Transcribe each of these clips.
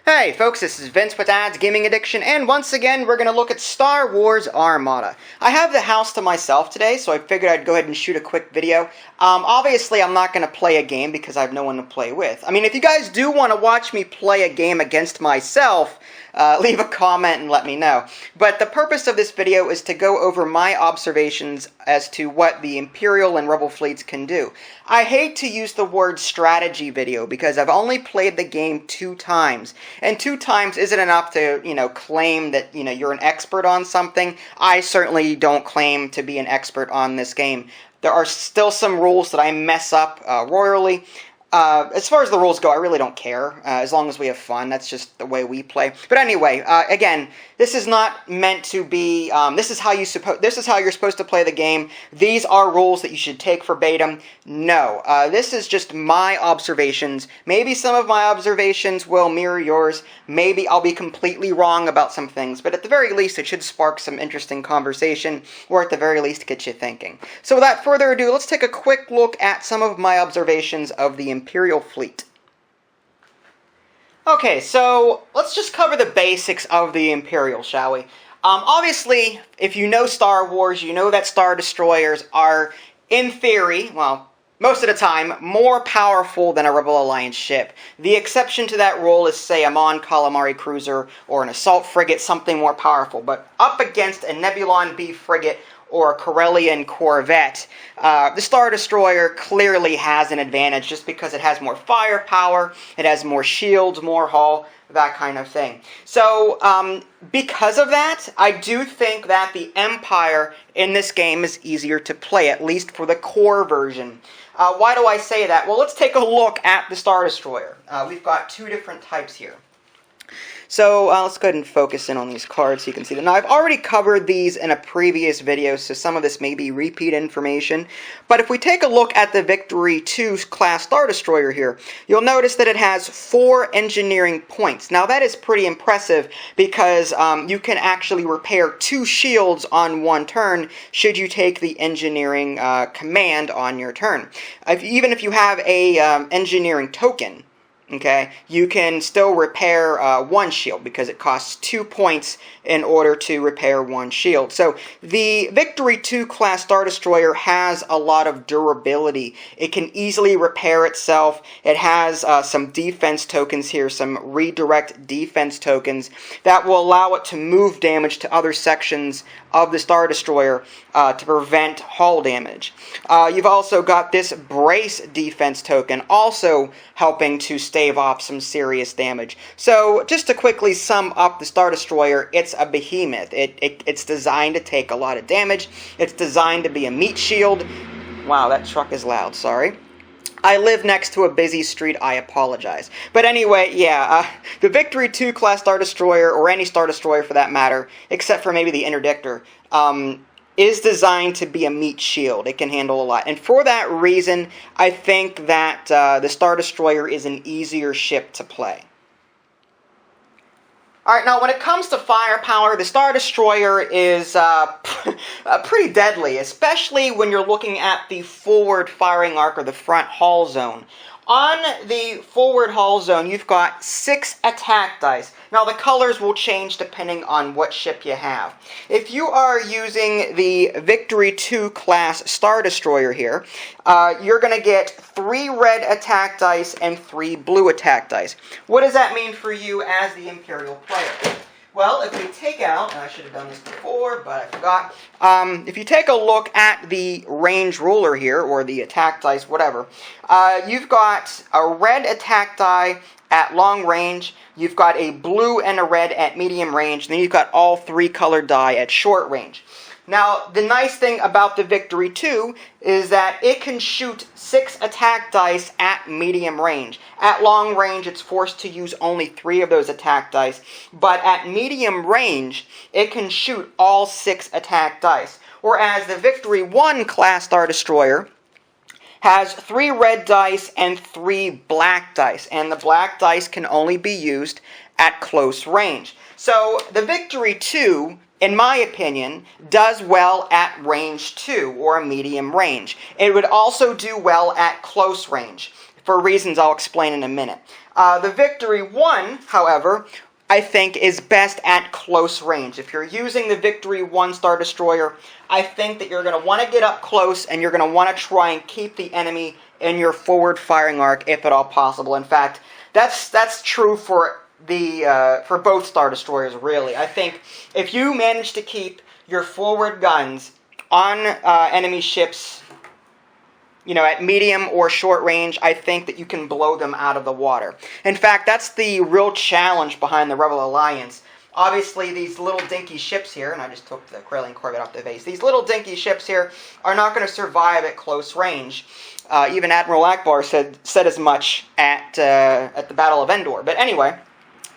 Hey folks, this is Vince with Ad's Gaming Addiction, and once again we're going to look at Star Wars Armada. I have the house to myself today, so I figured I'd go ahead and shoot a quick video. Obviously I'm not going to play a game because I have no one to play with. I mean, if you guys do want to watch me play a game against myself, leave a comment and let me know. But the purpose of this video is to go over my observations as to what the Imperial and Rebel fleets can do. I hate to use the word strategy video because I've only played the game 2 times. And 2 times isn't enough to, claim that, you're an expert on something. I certainly don't claim to be an expert on this game. There are still some rules that I mess up royally. As far as the rules go, I really don't care, as long as we have fun. That's just the way we play. But anyway, again, this is not meant to be, this is how you're supposed to play the game. These are rules that you should take verbatim. No, this is just my observations. Maybe some of my observations will mirror yours. Maybe I'll be completely wrong about some things, but at the very least, it should spark some interesting conversation, or at the very least, get you thinking. So without further ado, let's take a quick look at some of my observations of the Imperial fleet. Okay, so let's just cover the basics of the Imperial, shall we? Obviously, if you know Star Wars, you know that Star Destroyers are, in theory, well, most of the time, more powerful than a Rebel Alliance ship. The exception to that rule is, say, a Mon Calamari cruiser or an assault frigate, something more powerful. But up against a Nebulon B frigate or a Corellian corvette, the Star Destroyer clearly has an advantage just because it has more firepower, it has more shields, more hull, that kind of thing. So, because of that, I do think that the Empire in this game is easier to play, at least for the core version. Why do I say that? Well, let's take a look at the Star Destroyer. We've got 2 different types here. So let's go ahead and focus in on these cards so you can see them. Now, I've already covered these in a previous video, so some of this may be repeat information. But if we take a look at the Victory 2 class Star Destroyer here, you'll notice that it has 4 engineering points. Now, that is pretty impressive because you can actually repair 2 shields on 1 turn should you take the engineering command on your turn. Even if you have a engineering token, okay, you can still repair 1 shield because it costs 2 points in order to repair 1 shield. So the Victory 2 class Star Destroyer has a lot of durability. It can easily repair itself. It has some defense tokens here, some redirect defense tokens that will allow it to move damage to other sections of the Star Destroyer to prevent hull damage. You've also got this brace defense token also helping to stave off some serious damage. So just to quickly sum up the Star Destroyer, it's a behemoth. It's designed to take a lot of damage. It's designed to be a meat shield. Wow, that truck is loud, sorry. I live next to a busy street, I apologize. But anyway, yeah, the Victory 2 class Star Destroyer, or any Star Destroyer for that matter, except for maybe the Interdictor, is designed to be a meat shield. It can handle a lot. And for that reason, I think that the Star Destroyer is an easier ship to play. Alright, now when it comes to firepower, the Star Destroyer is pretty deadly, especially when you're looking at the forward firing arc or the front hull zone. On the forward hull zone, you've got 6 attack dice. Now, the colors will change depending on what ship you have. If you are using the Victory 2 class Star Destroyer here, you're going to get 3 red attack dice and 3 blue attack dice. What does that mean for you as the Imperial player? Well, if we take out, and I should have done this before, but I forgot. If you take a look at the range ruler here, or the attack dice, whatever, you've got a red attack die at long range, you've got a blue and a red at medium range, and then you've got all 3 colored die at short range. Now, the nice thing about the Victory 2 is that it can shoot 6 attack dice at medium range. At long range, it's forced to use only 3 of those attack dice, but at medium range, it can shoot all 6 attack dice. Whereas the Victory 1 class Star Destroyer has 3 red dice and 3 black dice, and the black dice can only be used at close range. So the Victory 2, in my opinion, does well at range 2, or a medium range. It would also do well at close range. for reasons I'll explain in a minute. The Victory 1, however, I think is best at close range. If you're using the Victory 1 Star Destroyer, I think that you're going to want to get up close and you're going to want to try and keep the enemy in your forward firing arc if at all possible. In fact, that's true for both Star Destroyers, really. I think if you manage to keep your forward guns on enemy ships, you know, at medium or short range, I think that you can blow them out of the water. In fact, that's the real challenge behind the Rebel Alliance. Obviously, these little dinky ships here, and I just took the Corellian Corvette off the base, these little dinky ships here are not going to survive at close range. Even Admiral Akbar said as much at the Battle of Endor. But anyway,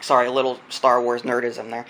sorry, a little Star Wars nerdism there.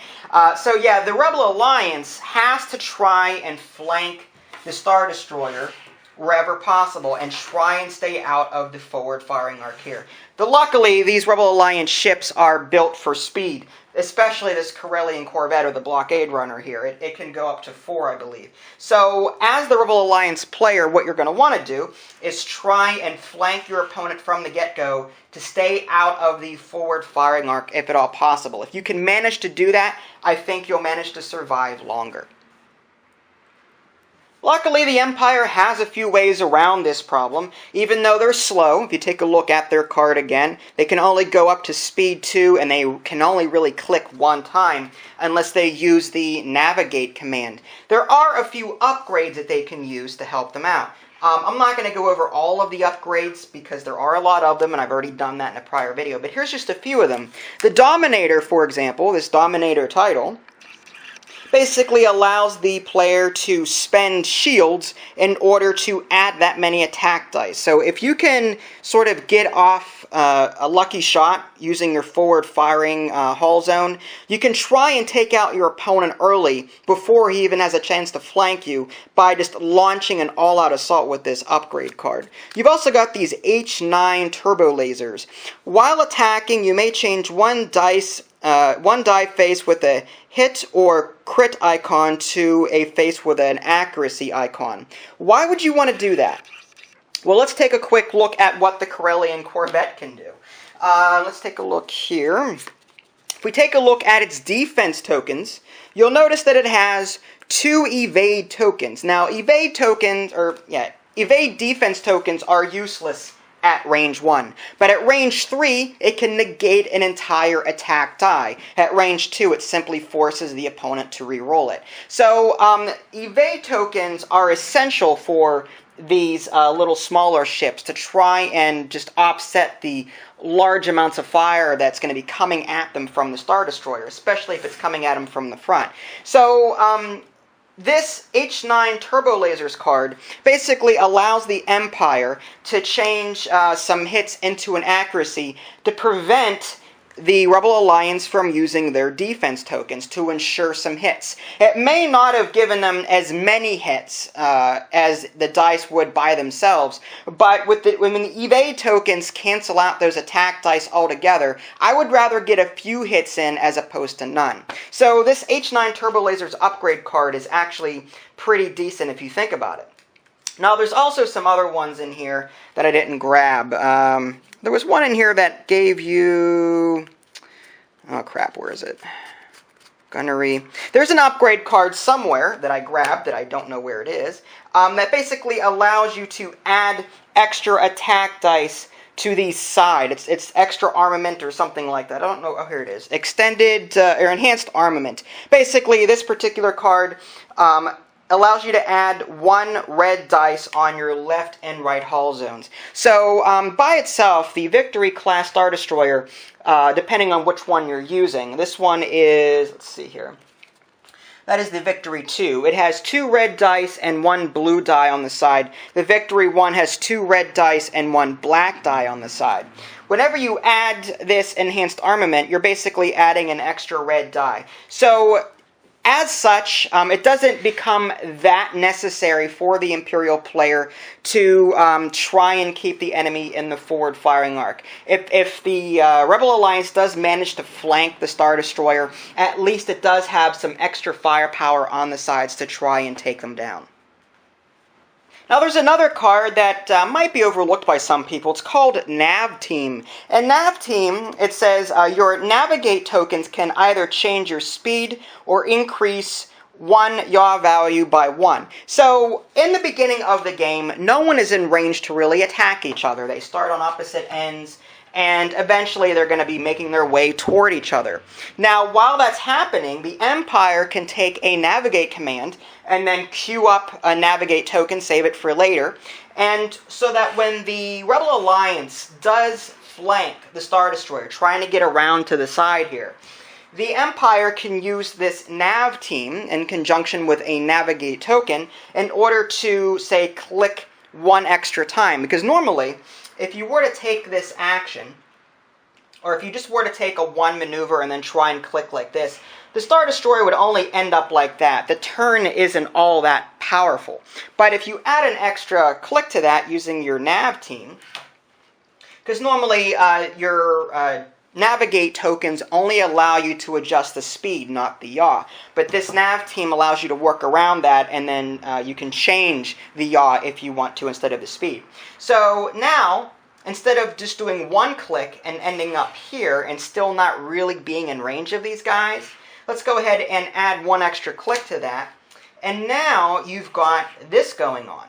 So yeah, the Rebel Alliance has to try and flank the Star Destroyer wherever possible and try and stay out of the forward firing arc here. Luckily, these Rebel Alliance ships are built for speed, especially this Corellian Corvette or the Blockade Runner here. It can go up to 4, I believe. So, as the Rebel Alliance player, what you're going to want to do is try and flank your opponent from the get-go to stay out of the forward firing arc if at all possible. If you can manage to do that, I think you'll manage to survive longer. Luckily, the Empire has a few ways around this problem. Even though they're slow, if you take a look at their card again, they can only go up to speed 2, and they can only really click 1 time unless they use the navigate command. There are a few upgrades that they can use to help them out. I'm not going to go over all of the upgrades because there are a lot of them, and I've already done that in a prior video, but here's just a few of them. The Dominator, for example, this Dominator title, basically allows the player to spend shields in order to add that many attack dice. So if you can sort of get off a lucky shot using your forward firing hull zone, you can try and take out your opponent early before he even has a chance to flank you by just launching an all-out assault with this upgrade card. You've also got these H9 turbo lasers. While attacking, you may change one die face with a hit or crit icon to a face with an accuracy icon. Why would you want to do that? Well, let's take a quick look at what the Corellian Corvette can do. Let's take a look here. If we take a look at its defense tokens, you'll notice that it has 2 evade tokens. Now, evade defense tokens are useless at range 1. But at range 3, it can negate an entire attack die. At range 2, it simply forces the opponent to re-roll it. So, evade tokens are essential for these little smaller ships to try and just offset the large amounts of fire that's going to be coming at them from the Star Destroyer, especially if it's coming at them from the front. So, this H9 Turbo Lasers card basically allows the Empire to change some hits into an accuracy to prevent the Rebel Alliance from using their defense tokens to ensure some hits. It may not have given them as many hits as the dice would by themselves, but when the evade tokens cancel out those attack dice altogether, I would rather get a few hits in as opposed to none. So this H9 Turbo Lasers upgrade card is actually pretty decent if you think about it. Now there's also some other ones in here that I didn't grab. There was one in here that gave you... oh crap, where is it? Gunnery. There's an upgrade card somewhere that I grabbed that I don't know where it is, that basically allows you to add extra attack dice to the side. It's extra armament or something like that. I don't know. Oh, here it is. Extended or enhanced armament. Basically, this particular card allows you to add 1 red dice on your left and right hull zones. So, by itself, the Victory class Star Destroyer, depending on which one you're using, this one is, let's see here, that is the Victory 2. It has 2 red dice and 1 blue die on the side. The Victory 1 has 2 red dice and 1 black die on the side. Whenever you add this enhanced armament, you're basically adding an extra red die. So, as such, it doesn't become that necessary for the Imperial player to try and keep the enemy in the forward firing arc. If the Rebel Alliance does manage to flank the Star Destroyer, at least it does have some extra firepower on the sides to try and take them down. Now there's another card that might be overlooked by some people. It's called Nav Team. And Nav Team, it says your navigate tokens can either change your speed or increase one yaw value by 1. So in the beginning of the game, no one is in range to really attack each other. They start on opposite ends, and eventually they're going to be making their way toward each other. Now, while that's happening, the Empire can take a navigate command and then queue up a navigate token, save it for later, and so that when the Rebel Alliance does flank the Star Destroyer, trying to get around to the side here, the Empire can use this Nav Team in conjunction with a navigate token in order to, say, click one extra time. Because normally, if you were to take this action, or if you just were to take a one maneuver and then try and click like this, the Star Destroyer would only end up like that. The turn isn't all that powerful. But if you add an extra click to that using your Nav Team, because normally your navigate tokens only allow you to adjust the speed, not the yaw. But this Nav Team allows you to work around that, and then you can change the yaw if you want to instead of the speed. So now, instead of just doing one click and ending up here and still not really being in range of these guys, let's go ahead and add one extra click to that. And now you've got this going on.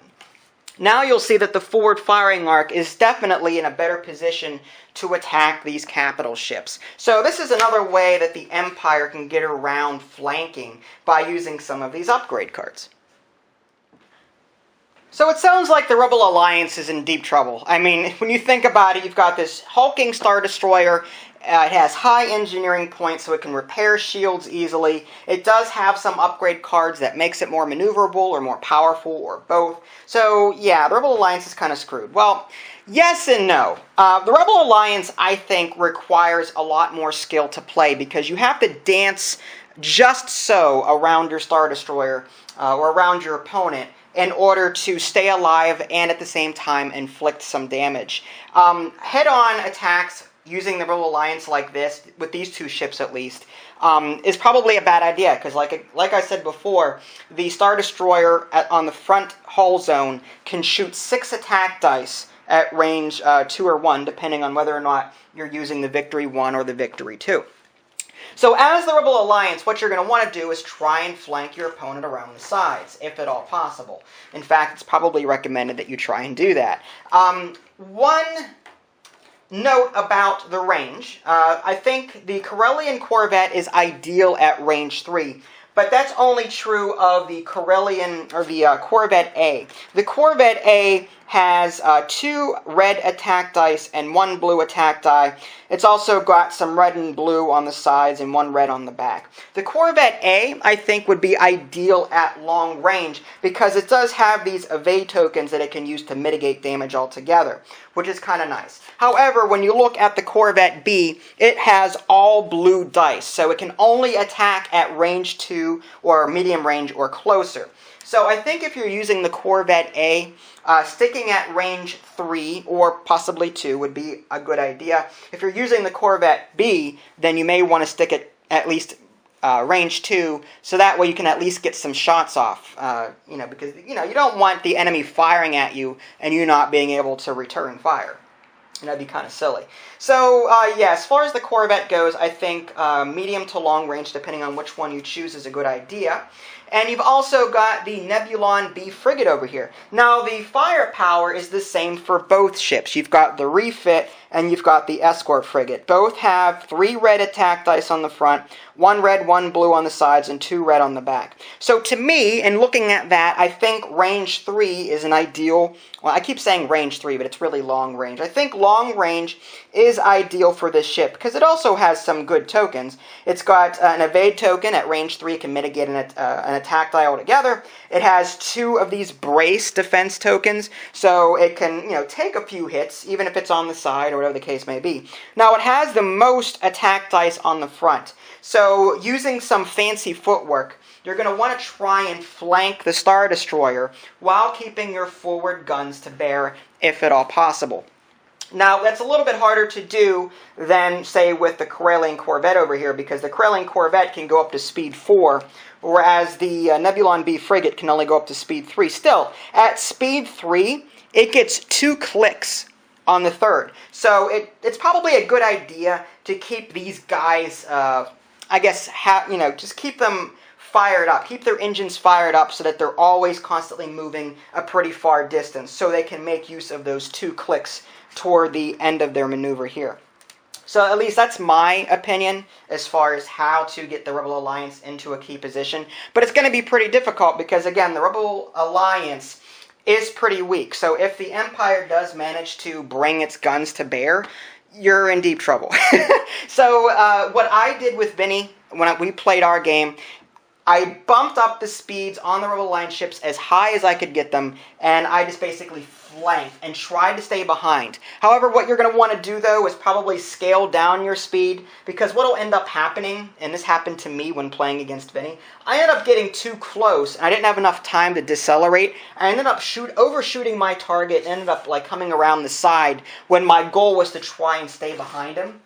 Now you'll see that the forward firing arc is definitely in a better position to attack these capital ships. So this is another way that the Empire can get around flanking by using some of these upgrade cards. So it sounds like the Rebel Alliance is in deep trouble. I mean, when you think about it, you've got this hulking Star Destroyer. It has high engineering points, so it can repair shields easily. It does have some upgrade cards that makes it more maneuverable or more powerful or both. So yeah, the Rebel Alliance is kind of screwed. Well, yes and no. The Rebel Alliance, I think, requires a lot more skill to play because you have to dance just so around your Star Destroyer or around your opponent in order to stay alive and at the same time inflict some damage. Head-on attacks using the Rebel Alliance like this, with these two ships at least, is probably a bad idea, because like I said before, the Star Destroyer on the front hull zone can shoot 6 attack dice at range 2 or 1, depending on whether or not you're using the Victory 1 or the Victory 2. So as the Rebel Alliance, what you're going to want to do is try and flank your opponent around the sides, if at all possible. In fact, it's probably recommended that you try and do that. One note about the range. I think the Corellian Corvette is ideal at range 3, but that's only true of the Corellian, or the Corvette A. The Corvette A has 2 red attack dice and 1 blue attack die. It's also got some red and blue on the sides and 1 red on the back. The Corvette A, I think, would be ideal at long range because it does have these evade tokens that it can use to mitigate damage altogether, which is kind of nice. However, when you look at the Corvette B, it has all blue dice, so it can only attack at range 2 or medium range or closer. So I think if you're using the Corvette A, sticking at range 3 or possibly 2 would be a good idea. If you're using the Corvette B, then you may want to stick at least range 2, so that way you can at least get some shots off. Because you don't want the enemy firing at you and you not being able to return fire. And that'd be kind of silly. So, yeah, as far as the Corvette goes, I think medium to long range, depending on which one you choose, is a good idea. And you've also got the Nebulon B frigate over here. Now, the firepower is the same for both ships. You've got the refit and you've got the escort frigate. Both have 3 red attack dice on the front, 1 red, 1 blue on the sides, and 2 red on the back. So to me, in looking at that, I think range 3 is an ideal, well, I keep saying range 3, but it's really long range. I think long range is ideal for this ship, because it also has some good tokens. It's got an evade token at range 3, it can mitigate an attack die altogether. It has 2 of these brace defense tokens, so it can, take a few hits, even if it's on the side, or whatever the case may be. Now, it has the most attack dice on the front, so using some fancy footwork, you're going to want to try and flank the Star Destroyer while keeping your forward guns to bear, if at all possible. Now, that's a little bit harder to do than, say, with the Corellian Corvette over here, because the Corellian Corvette can go up to speed 4, whereas the Nebulon B frigate can only go up to speed 3. Still, at speed 3, it gets 2 clicks on the third. So it's probably a good idea to keep these guys, I guess, just keep them fired up. Keep their engines fired up so that they're always constantly moving a pretty far distance, so they can make use of those 2 clicks toward the end of their maneuver here. So at least that's my opinion as far as how to get the Rebel Alliance into a key position. But it's going to be pretty difficult because, again, the Rebel Alliance is pretty weak. So if the Empire does manage to bring its guns to bear, you're in deep trouble. So what I did with Vinny when we played our game, I bumped up the speeds on the Rebel Alliance ships as high as I could get them, and I just basically flanked and tried to stay behind. However, what you're going to want to do, though, is probably scale down your speed, because what will end up happening, and this happened to me when playing against Vinny, I ended up getting too close, and I didn't have enough time to decelerate. I ended up overshooting my target, and ended up coming around the side when my goal was to try and stay behind him.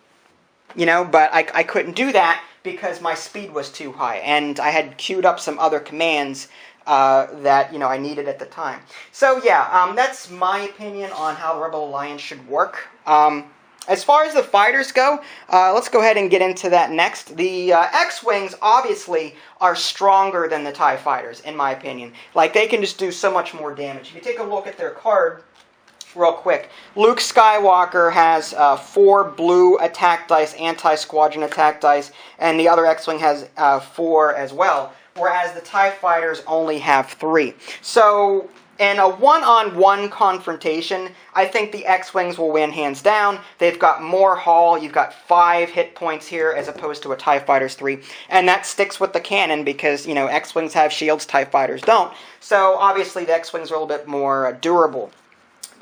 But I couldn't do that because my speed was too high, and I had queued up some other commands that I needed at the time. So yeah, that's my opinion on how the Rebel Alliance should work. As far as the fighters go, let's go ahead and get into that next. The X-Wings obviously are stronger than the TIE fighters, in my opinion. They can just do so much more damage. If you take a look at their card real quick, Luke Skywalker has 4 blue attack dice, anti-squadron attack dice, and the other X-Wing has 4 as well, whereas the TIE fighters only have 3. So in a one-on-one confrontation, I think the X-Wings will win hands down. They've got more hull. You've got 5 hit points here as opposed to a TIE Fighter's 3. And that sticks with the canon because, X-Wings have shields, TIE Fighters don't. So obviously the X-Wings are a little bit more durable.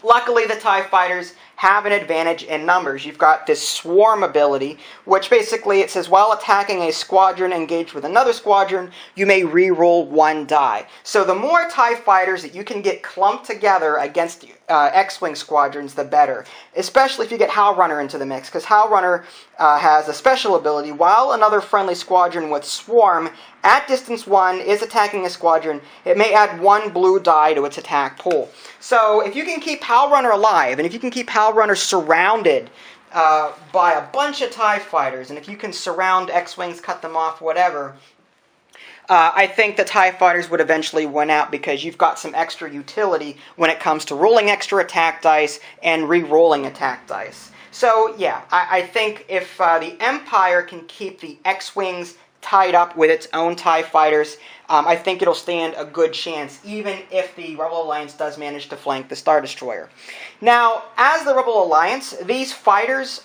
Luckily, the TIE Fighters have an advantage in numbers. You've got this swarm ability, which basically it says, while attacking a squadron engaged with another squadron, you may re-roll 1 die. So the more TIE Fighters that you can get clumped together against X-Wing squadrons, the better. Especially if you get Howl Runner into the mix, because Howl Runner has a special ability. While another friendly squadron with Swarm at distance 1 is attacking a squadron, it may add 1 blue die to its attack pool. So if you can keep Howl Runner alive, and if you can keep Howl Runner surrounded by a bunch of TIE Fighters, and if you can surround X-Wings, cut them off, whatever, I think the TIE Fighters would eventually win out because you've got some extra utility when it comes to rolling extra attack dice and re-rolling attack dice. So yeah, I think if the Empire can keep the X-Wings tied up with its own TIE Fighters, I think it'll stand a good chance, even if the Rebel Alliance does manage to flank the Star Destroyer. Now, as the Rebel Alliance, these fighters,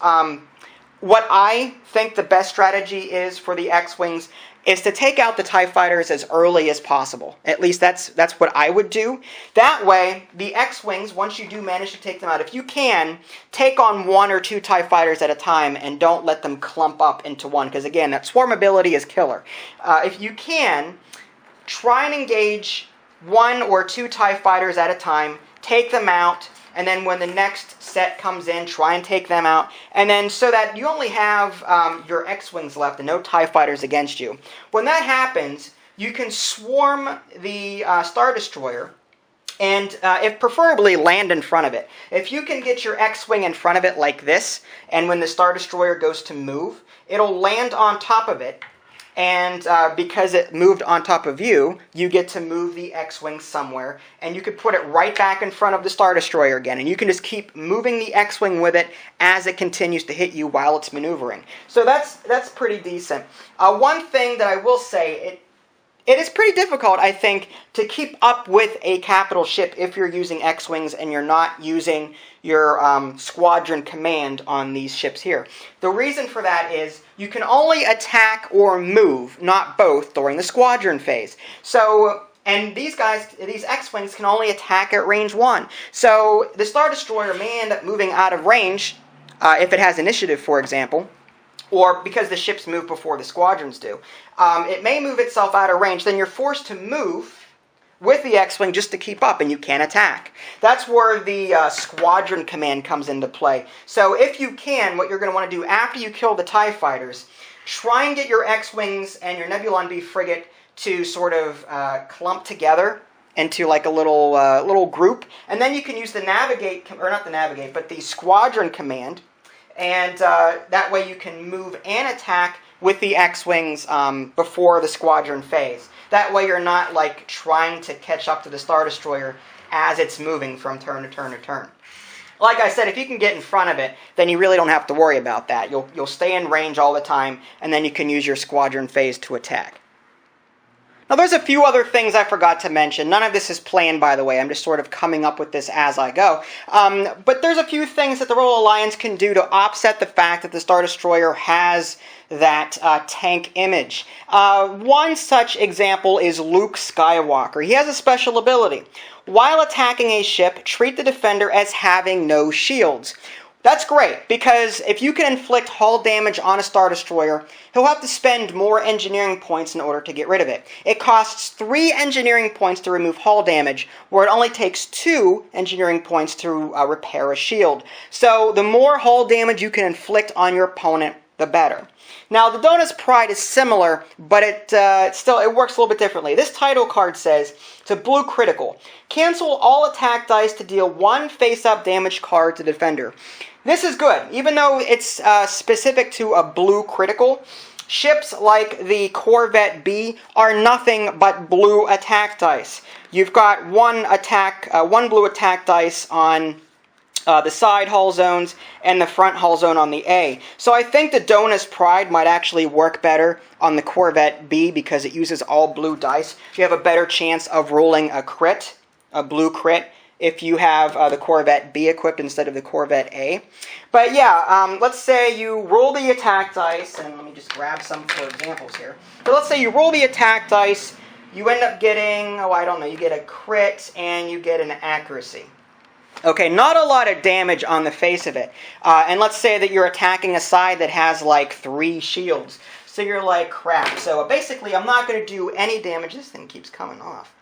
what I think the best strategy is for the X-Wings is to take out the TIE Fighters as early as possible. At least that's what I would do. That way, the X-Wings, once you do manage to take them out, if you can, take on 1 or 2 TIE Fighters at a time and don't let them clump up into one, because again, that swarm ability is killer. If you can, try and engage 1 or 2 TIE Fighters at a time, take them out, and then when the next set comes in, try and take them out. And then so that you only have your X-Wings left and no TIE Fighters against you. When that happens, you can swarm the Star Destroyer and if preferably land in front of it. If you can get your X-Wing in front of it like this, and when the Star Destroyer goes to move, it'll land on top of it. And because it moved on top of you, you get to move the X-Wing somewhere, and you could put it right back in front of the Star Destroyer again, and you can just keep moving the X-Wing with it as it continues to hit you while it's maneuvering. So that's pretty decent. One thing that I will say, it is pretty difficult, I think, to keep up with a capital ship if you're using X-Wings and you're not using your squadron command on these ships here. The reason for that is you can only attack or move, not both, during the squadron phase. So, and these X-Wings can only attack at range 1. So the Star Destroyer may end up moving out of range if it has initiative, for example, or because the ships move before the squadrons do. It may move itself out of range. Then you're forced to move with the X-Wing just to keep up, and you can't attack. That's where the squadron command comes into play. So if you can, what you're going to want to do after you kill the TIE fighters, try and get your X-Wings and your Nebulon B frigate to sort of clump together into like a little group, and then you can use the the squadron command, and that way you can move and attack with the X-Wings before the squadron phase. That way you're not like trying to catch up to the Star Destroyer as it's moving from turn to turn to turn. Like I said, if you can get in front of it, then you really don't have to worry about that. You'll stay in range all the time, and then you can use your squadron phase to attack. Now there's a few other things I forgot to mention. None of this is planned, by the way. I'm just sort of coming up with this as I go. But there's a few things that the Rebel Alliance can do to offset the fact that the Star Destroyer has that tank image. One such example is Luke Skywalker. He has a special ability. While attacking a ship, treat the defender as having no shields. That's great, because if you can inflict hull damage on a Star Destroyer, he'll have to spend more engineering points in order to get rid of it. It costs 3 engineering points to remove hull damage, where it only takes 2 engineering points to repair a shield. So the more hull damage you can inflict on your opponent, the better. Now, the Dona's Pride is similar, but it works a little bit differently. This title card says, to blue critical, cancel all attack dice to deal 1 face-up damage card to defender. This is good, even though it's specific to a blue critical. Ships like the Corvette B are nothing but blue attack dice. You've got one blue attack dice on the side hull zones and the front hull zone on the A. So I think the Dona's Pride might actually work better on the Corvette B because it uses all blue dice. You have a better chance of rolling a crit, a blue crit, if you have the Corvette B equipped instead of the Corvette A. But yeah, let's say you roll the attack dice, and let me just grab some for examples here. But let's say you roll the attack dice, you end up getting, you get a crit and you get an accuracy. Okay, not a lot of damage on the face of it. And let's say that you're attacking a side that has like 3 shields. So you're like, crap. So basically, I'm not going to do any damage. This thing keeps coming off.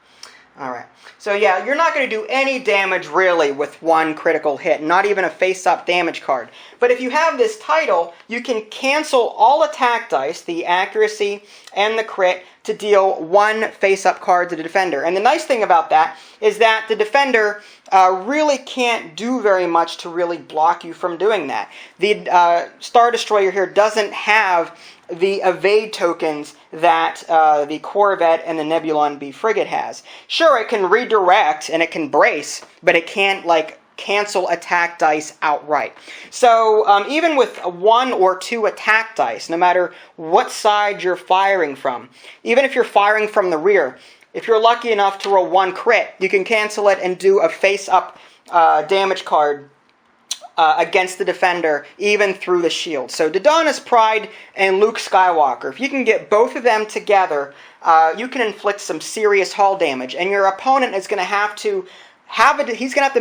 Alright, so yeah, you're not going to do any damage really with 1 critical hit, not even a face-up damage card. But if you have this title, you can cancel all attack dice, the accuracy and the crit, to deal 1 face-up card to the defender. And the nice thing about that is that the defender really can't do very much to really block you from doing that. The Star Destroyer here doesn't have the evade tokens that the Corvette and the Nebulon B frigate has. Sure, it can redirect and it can brace, but it can't like cancel attack dice outright. So even with 1 or 2 attack dice, no matter what side you're firing from, even if you're firing from the rear, if you're lucky enough to roll 1 crit, you can cancel it and do a face-up damage card against the defender, even through the shield. So Dona's Pride and Luke Skywalker, if you can get both of them together, you can inflict some serious hull damage, and your opponent is going to have to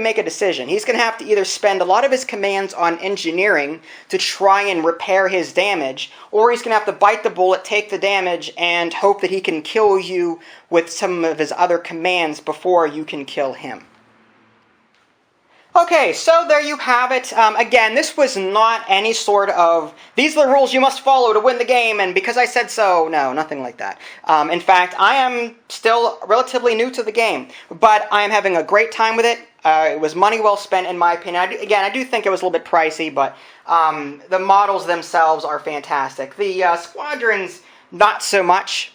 make a decision. He's going to have to either spend a lot of his commands on engineering to try and repair his damage, or he's going to have to bite the bullet, take the damage, and hope that he can kill you with some of his other commands before you can kill him. Okay, so there you have it. Again, this was not any sort of, these are the rules you must follow to win the game, and because I said so, no, nothing like that. In fact, I am still relatively new to the game, but I am having a great time with it. It was money well spent, in my opinion. I do think it was a little bit pricey, but the models themselves are fantastic. The squadrons, not so much,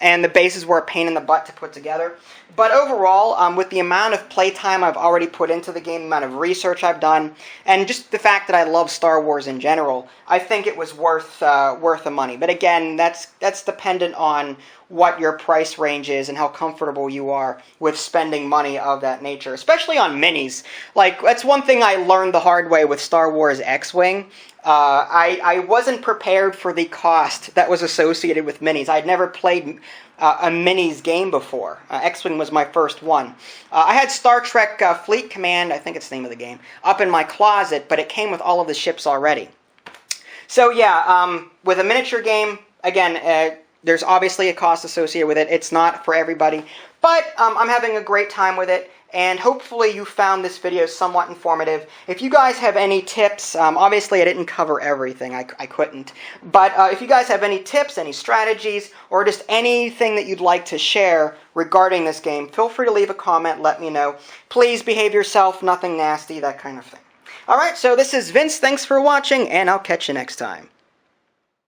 and the bases were a pain in the butt to put together. But overall, with the amount of playtime I've already put into the game, the amount of research I've done, and just the fact that I love Star Wars in general, I think it was worth the money. But again, that's dependent on what your price range is and how comfortable you are with spending money of that nature, especially on minis. Like, that's one thing I learned the hard way with Star Wars X-Wing. I wasn't prepared for the cost that was associated with minis. I'd never played a minis game before. X-Wing was my first one. I had Star Trek Fleet Command, I think it's the name of the game, up in my closet, but it came with all of the ships already. So yeah, with a miniature game, again, there's obviously a cost associated with it. It's not for everybody. But I'm having a great time with it, and hopefully you found this video somewhat informative. If you guys have any tips, obviously I didn't cover everything, I couldn't, but if you guys have any tips, any strategies, or just anything that you'd like to share regarding this game, feel free to leave a comment, let me know. Please behave yourself, nothing nasty, that kind of thing. Alright, so this is Vince, thanks for watching, and I'll catch you next time.